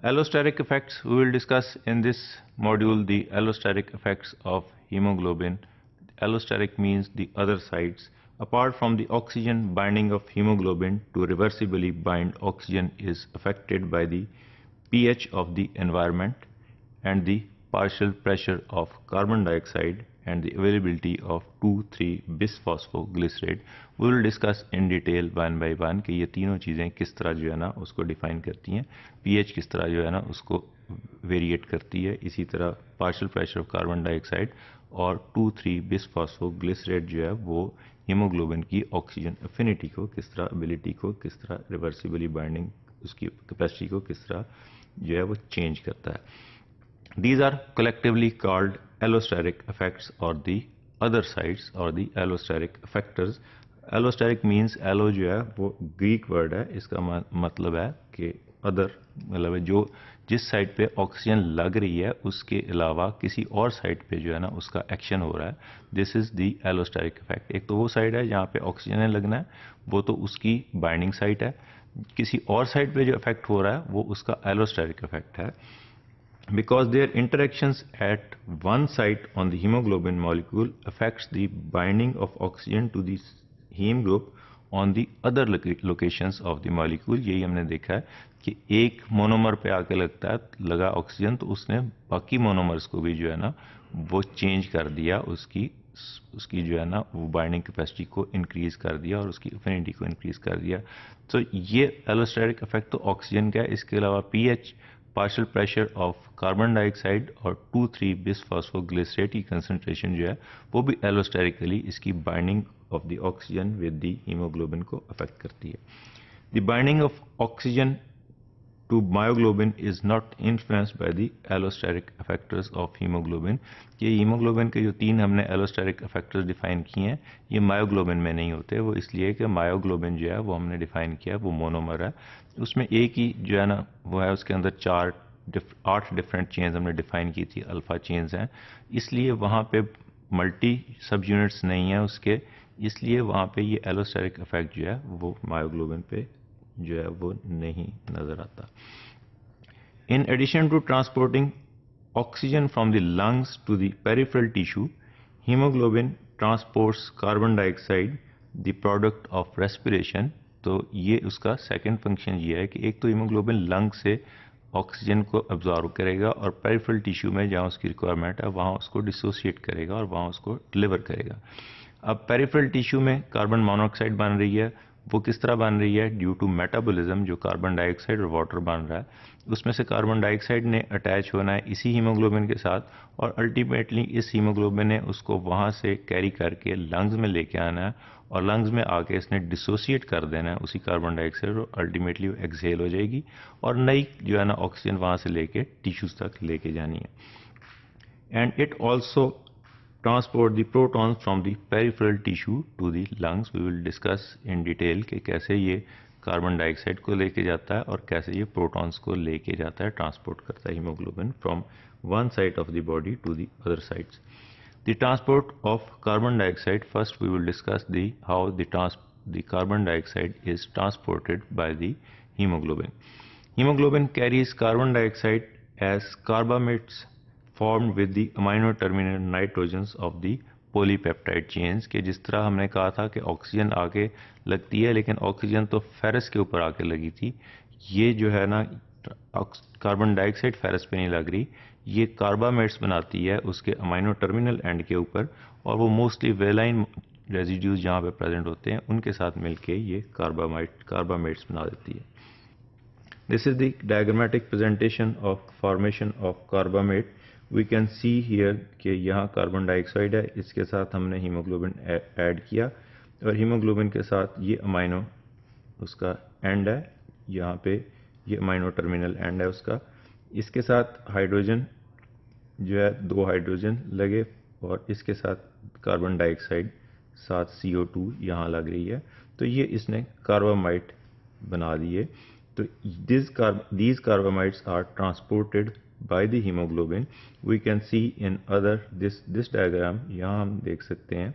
Allosteric effects. We will discuss in this module the allosteric effects of hemoglobin. Allosteric means the other sides. Apart from the oxygen, binding of hemoglobin to reversibly bind oxygen is affected by the pH of the environment and the partial pressure of carbon dioxide and the availability of 2,3-bisphosphoglycerate. We will discuss in detail one by one कि ये तीनों चीज़ें किस तरह जो है ना उसको डिफाइन करती हैं, pH किस तरह जो है ना उसको वेरिएट करती है, इसी तरह partial pressure of carbon dioxide और 2,3-बिस्फॉस्फोग्लिसरेट जो है वो हीमोग्लोबिन की ऑक्सीजन एफिनिटी को किस तरह, एबिलिटी को किस तरह, रिवर्सिबली बाइंडिंग उसकी कैपेसिटी को किस तरह जो है वो चेंज करता है. These are collectively called allosteric effects or the other sides or the allosteric effectors. Allosteric means allo जो है वो ग्रीक वर्ड है, इसका मतलब है कि अदर, मतलब है जो जिस साइड पे ऑक्सीजन लग रही है उसके अलावा किसी और साइड पे जो है ना उसका एक्शन हो रहा है. This is the allosteric effect. एक तो वो साइड है जहाँ पे ऑक्सीजन लगना है, वो तो उसकी बाइंडिंग साइट है. किसी और साइड पे जो इफेक्ट हो रहा है वो उसका एलोस्टेरिक इफेक्ट है. Because their interactions at one site on the hemoglobin molecule affects the binding of oxygen to the heme group on the other locations of the molecule. यही हमने देखा है कि एक मोनोमर पे आके लगता है, लगा ऑक्सीजन, तो उसने बाकी मोनोमर्स को भी जो है ना वो चेंज कर दिया, उसकी जो है ना वो बाइंडिंग कैपेसिटी को इंक्रीज कर दिया और उसकी एफिनिटी को इंक्रीज कर दिया. तो ये एलोस्टेरिक इफेक्ट तो ऑक्सीजन का है. इसके अलावा pH, partial pressure of carbon dioxide और 2,3-बिस्फॉस्फोग्लिसरेट की कंसंट्रेशन जो है वो भी एलोस्टेरिकली इसकी binding of the oxygen with the haemoglobin को अफेक्ट करती है. The binding of oxygen to myoglobin is not influenced by the allosteric effectors of hemoglobin. ये हीमोग्लोबिन के जो तीन हमने एलोस्टेरिक इफेक्टर्स डिफाइन किए हैं ये मायोग्लोबिन में नहीं होते. वो इसलिए कि मायोग्लोबिन जो है वो हमने डिफाइन किया, वो मोनोमर है, उसमें एक ही जो है ना वो है, उसके अंदर 8 डिफरेंट चेन्स हमने डिफाइन की थी, अल्फा चेन्स हैं, इसलिए वहाँ पे मल्टी सब यूनिट्स नहीं है उसके, इसलिए वहाँ पे ये एलोस्टेरिक इफेक्ट जो है वो मायोग्लोबिन पे जो है वो नहीं नजर आता. In addition to transporting oxygen from the lungs to the peripheral tissue, hemoglobin transports carbon dioxide, the product of respiration. तो ये उसका सेकंड फंक्शन ये है कि एक तो हीमोग्लोबिन लंग से ऑक्सीजन को एब्जॉर्व करेगा और पेरिफेरल टिश्यू में जहाँ उसकी रिक्वायरमेंट है वहाँ उसको डिसोसिएट करेगा और वहाँ उसको डिलीवर करेगा. अब पेरिफेरल टिश्यू में कार्बन मोनोऑक्साइड बन रही है, वो किस तरह बन रही है, ड्यू टू मेटाबॉलिज्म, जो कार्बन डाइऑक्साइड और वाटर बन रहा है, उसमें से कार्बन डाइऑक्साइड ने अटैच होना है इसी हीमोग्लोबिन के साथ और अल्टीमेटली इस हीमोग्लोबिन ने उसको वहाँ से कैरी करके लंग्स में लेके आना है और लंग्स में आके इसने डिसोसिएट कर देना है उसी कार्बन डाइऑक्साइड और अल्टीमेटली वो एक्सहेल हो जाएगी और नई जो है ना ऑक्सीजन वहाँ से लेके टिश्यूज तक लेके जानी है. And it also transport the protons from the peripheral tissue to the lungs. We will discuss in detail कि कैसे ये कार्बन डाइऑक्साइड को लेके जाता है और कैसे ये प्रोटॉन्स को लेके जाता है, ट्रांसपोर्ट करता है hemoglobin from one side of the body to the other sides. The transport of carbon dioxide, first we will discuss the how the carbon dioxide is transported by the hemoglobin. Hemoglobin carries carbon dioxide as carbamates formed with the amino terminal nitrogens of the polypeptide chains. के जिस तरह हमने कहा था कि oxygen आके लगती है लेकिन ऑक्सीजन तो फेरस के ऊपर आके लगी थी, ये जो है ना कार्बन डाइऑक्साइड फेरस पे नहीं लग रही, ये कार्बामेट्स बनाती है उसके अमाइनो टर्मिनल एंड के ऊपर और वो मोस्टली वेलाइन रेजिड्यूज जहाँ पे प्रेजेंट होते हैं उनके साथ मिलके ये कार्बामेट्स बना देती है. This is the diagrammatic presentation of formation of carbamate. We can see here कि यहाँ कार्बन डाइऑक्साइड है, इसके साथ हमने हीमोग्लोबिन ऐड किया और हीमोग्लोबिन के साथ ये अमाइनो उसका एंड है, यहाँ पे ये अमाइनो टर्मिनल एंड है उसका, इसके साथ हाइड्रोजन जो है 2 हाइड्रोजन लगे और इसके साथ कार्बन डाइऑक्साइड साथ CO2 यहाँ लग रही है, तो ये इसने कार्बामाइट बना दिए. तो these carbamides are transported by the hemoglobin. We can see in other this diagram, यहाँ हम देख सकते हैं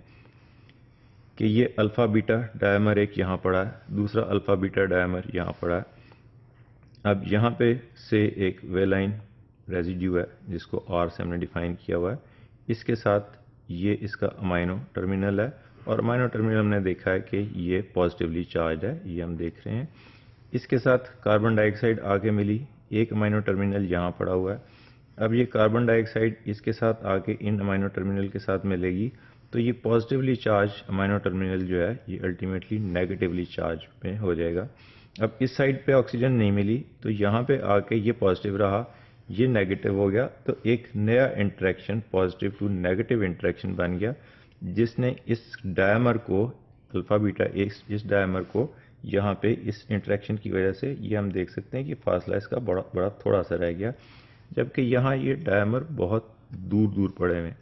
कि ये अल्फा बीटा डायमर एक यहाँ पड़ा है, दूसरा अल्फा बीटा डायमर यहाँ पड़ा है. अब यहाँ पे से एक वेलाइन रेजिड्यू है जिसको R से हमने डिफाइन किया हुआ है, इसके साथ ये इसका अमाइनो टर्मिनल है, और अमाइनो टर्मिनल हमने देखा है कि ये पॉजिटिवली चार्ज है, ये हम देख रहे हैं। इसके साथ कार्बन डाइऑक्साइड आगे मिली, एक अमाइनो टर्मिनल यहाँ पड़ा हुआ है। अब ये कार्बन डाइऑक्साइड इसके साथ आके इन अमाइनो टर्मिनल के साथ मिलेगी, तो ये पॉजिटिवली चार्ज अमाइनो टर्मिनल जो है ये अल्टीमेटली नेगेटिवली चार्ज में हो जाएगा। अब इस साइड पे ऑक्सीजन नहीं मिली, तो यहाँ पे आके ये पॉजिटिव रहा, ये नेगेटिव हो गया, तो एक नया interaction positive to negative interaction बन गया, जिसने इस डायमर को अल्फा बीटा इस डायमर को यहाँ पे इस इंटरेक्शन की वजह से ये हम देख सकते हैं कि फासला इसका बड़ा बड़ा थोड़ा सा रह गया, जबकि यहाँ ये डायमर बहुत दूर दूर पड़े हुए।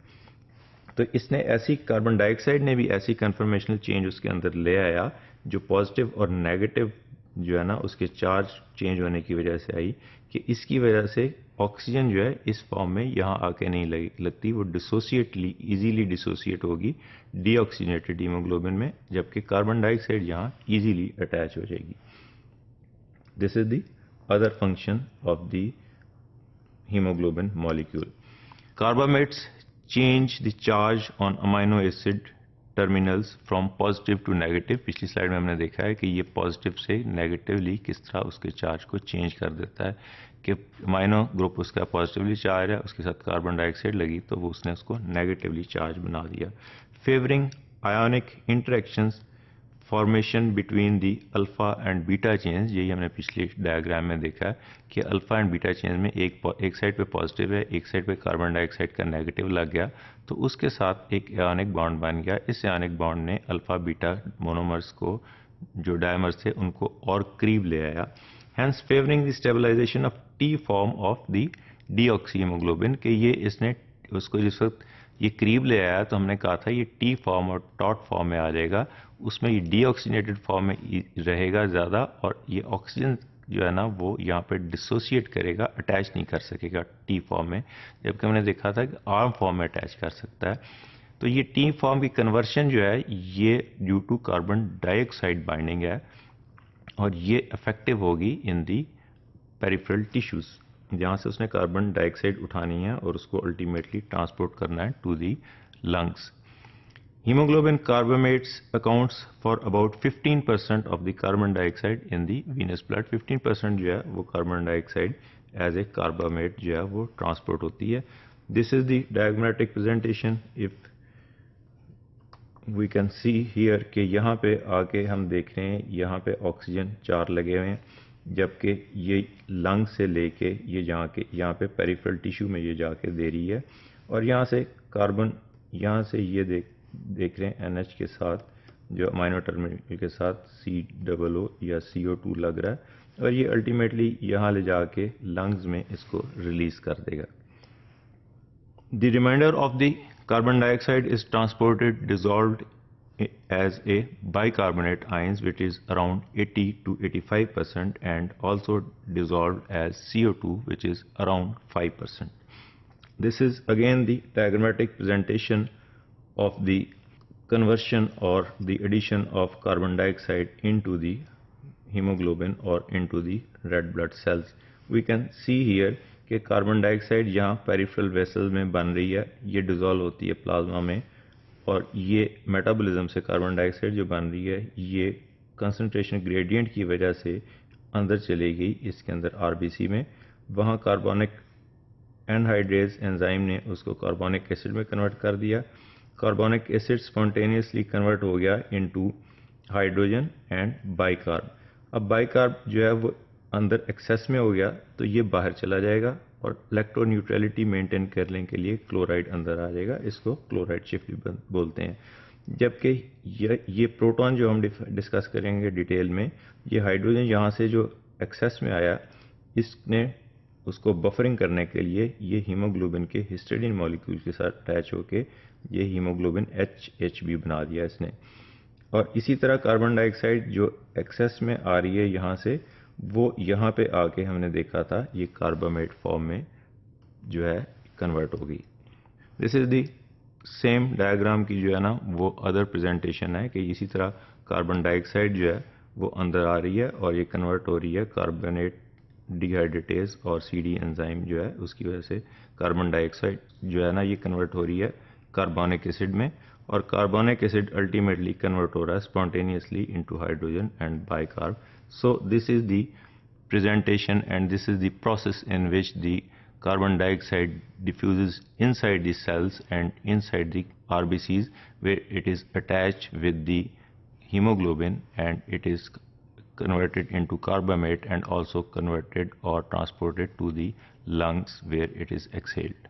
तो इसने ऐसी कार्बन डाइऑक्साइड ने भी ऐसी कन्फर्मेशनल चेंज उसके अंदर ले आया जो पॉजिटिव और नेगेटिव जो है ना उसके चार्ज चेंज होने की वजह से आई, कि इसकी वजह से ऑक्सीजन जो है इस फॉर्म में यहाँ आके नहीं लगती, वो इजीली डिसोसिएट होगी डीऑक्सीजनेटेड हीमोग्लोबिन में, जबकि कार्बन डाइऑक्साइड यहाँ इजीली अटैच हो जाएगी। This is the other function of the hemoglobin molecule. Carbamates change the charge on amino acid terminals from positive to negative. पिछली स्लाइड में हमने देखा है कि ये पॉजिटिव से नेगेटिवली किस तरह उसके चार्ज को चेंज कर देता है, कि अमाइनो ग्रुप उसका पॉजिटिवली चार्ज है, उसके साथ कार्बन डाइऑक्साइड लगी तो वो उसने उसको नेगेटिवली चार्ज बना दिया। Favouring ionic interactions formation between the alpha and beta chains, यही हमने पिछले डायग्राम में देखा है कि अल्फ़ा एंड बीटा चेन्स में एक साइड पे पॉजिटिव है, एक साइड पे कार्बन डाइऑक्साइड का नेगेटिव लग गया, तो उसके साथ एक आयोनिक बॉन्ड बन गया। इस आयोनिक बॉन्ड ने अल्फ़ा बीटा मोनोमर्स को, जो डायमर्स थे, उनको और करीब ले आया, hence favouring the stabilisation of T form of the deoxy hemoglobin, कि ये इसने उसको जिस वक्त ये करीब ले आया तो हमने कहा था ये टी फॉर्म और टॉट फॉर्म में आ जाएगा, उसमें ये डीऑक्सीनेटेड फॉर्म में रहेगा ज़्यादा, और ये ऑक्सीजन जो है ना वो यहाँ पे डिसोसिएट करेगा, अटैच नहीं कर सकेगा टी फॉर्म में, जबकि हमने देखा था कि आर्म फॉर्म में अटैच कर सकता है। तो ये टी फॉर्म की कन्वर्शन जो है ये due to carbon dioxide binding है, और ये इफेक्टिव होगी इन दी पेरिफेरल टिश्यूज़, जहाँ से उसने कार्बन डाइऑक्साइड उठानी है और उसको अल्टीमेटली ट्रांसपोर्ट करना है to the lungs. Hemoglobin carbamates accounts for about 15% of the carbon dioxide in the venous blood। 15% जो है वो carbon dioxide as a carbamate जो है वो ट्रांसपोर्ट होती है। This is the diagrammatic presentation. If we can see here कि यहाँ पे आके हम देख रहे हैं यहाँ पे ऑक्सीजन 4 लगे हुए हैं, जबकि ये लंग से लेके ये जाके यहाँ पे पेरिफेरल टिश्यू में ये जाके दे रही है, और यहाँ से कार्बन यहाँ से ये देख रहे हैं NH के साथ जो अमाइनो टर्मिनल के साथ COO या CO2 लग रहा है, और ये अल्टीमेटली यहाँ ले जाके लंग्स में इसको रिलीज कर देगा। The reminder of the carbon dioxide is transported dissolved as a bicarbonate ions, which is around 80 to 85%, and also dissolved as CO2, which is around 5%. This is again the diagrammatic presentation of the conversion or the addition of carbon dioxide into the hemoglobin or into the red blood cells. We can see here कि carbon dioxide यहाँ peripheral vessel में बन रही है, ये dissolve होती है plasma में, और ये मेटाबॉलिज्म से कार्बन डाइऑक्साइड जो बन रही है ये कंसंट्रेशन ग्रेडियंट की वजह से अंदर चली गई इसके अंदर आरबीसी में, वहाँ कार्बोनिक एनहाइड्रेज एंजाइम ने उसको कार्बोनिक एसिड में कन्वर्ट कर दिया। कार्बोनिक एसिड स्पॉन्टेनियसली कन्वर्ट हो गया इनटू हाइड्रोजन एंड बाइकार्ब। अब बाइकार्ब जो है वो अंदर एक्सेस में हो गया तो ये बाहर चला जाएगा, और इलेक्ट्रोन्यूट्रलिटी मेंटेन करने के लिए क्लोराइड अंदर आ जाएगा, इसको क्लोराइड शिफ्ट बोलते हैं। जबकि ये प्रोटॉन जो हम डिस्कस करेंगे डिटेल में, ये हाइड्रोजन यहाँ से जो एक्सेस में आया इसने उसको बफरिंग करने के लिए ये हीमोग्लोबिन के हिस्टिडीन मॉलिक्यूल के साथ अटैच होके ये हीमोग्लोबिन HHB बना दिया इसने। और इसी तरह कार्बन डाइऑक्साइड जो एक्सेस में आ रही है यहाँ से, वो यहाँ पे आके हमने देखा था ये कार्बामेट फॉर्म में जो है कन्वर्ट हो गई। This is the same diagram की जो है ना वो अदर प्रेजेंटेशन है कि इसी तरह कार्बन डाइऑक्साइड जो है वो अंदर आ रही है और ये कन्वर्ट हो रही है कार्बोनेट डिहाइड्रेटेज और CD एंजाइम जो है उसकी वजह से कार्बन डाइऑक्साइड जो है ना ये कन्वर्ट हो रही है कार्बोनिक एसिड में, और कार्बोनिक एसिड अल्टीमेटली कन्वर्ट हो रहा है spontaneously into hydrogen and bicarb. So this is the presentation, and this is the process in which the carbon dioxide diffuses inside the cells and inside the RBCs, where it is attached with the hemoglobin and it is converted into carbamate and also converted or transported to the lungs where it is exhaled.